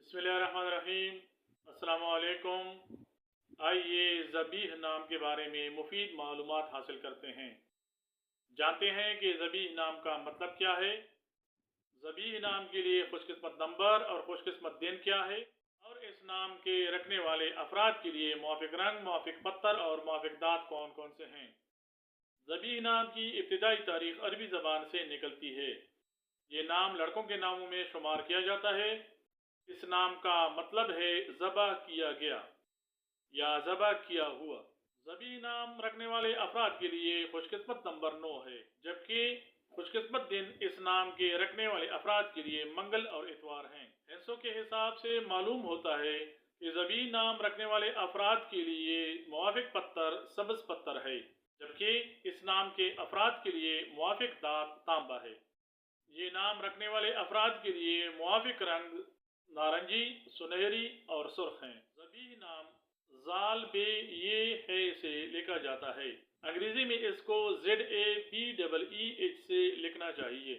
बिस्मिल्लाहिर्रहमानिर्रहीम। अस्सलामु अलैकुम। आइए ज़बीह नाम के बारे में मुफीद मालूमात हासिल करते हैं। जानते हैं कि ज़बीह नाम का मतलब क्या है। ज़बीह नाम के लिए खुशकिस्मत नंबर और खुशकिस्मत दिन क्या है, और इस नाम के रखने वाले अफराद के लिए मुआफ़िक रंग, मुआफ़िक पत्थर और मुआफ़िक दाँत कौन कौन से हैं। ज़बीह नाम की इब्तिदाई तारीख़ अरबी ज़बान से निकलती है। ये नाम लड़कों के नामों में शुमार किया जाता है। इस नाम का मतलब है ज़बह किया गया या ज़बह किया हुआ। ज़बी नाम रखने वाले अफराद के लिए खुशकिस्मत नंबर 9 है, जबकि खुशकिस्मत दिन इस नाम के रखने वाले अफराद के लिए मंगल और इतवार हैं। हिस्सों के हिसाब से मालूम होता है कि ज़बी नाम रखने वाले अफराद के लिए मुआफ़िक पत्थर सब्ज़ पत्थर है, जबकि इस नाम के अफराद के लिए मुआफ़िक दाँत तांबा है। ये नाम रखने वाले अफराद के लिए मुआफ़िक रंग नारंगी, सुनहरी और सुर्ख हैं। ज़बीह नाम ज़ाल बे ये है से लिखा जाता है। अंग्रेजी में इसको ZABEEH से लिखना चाहिए।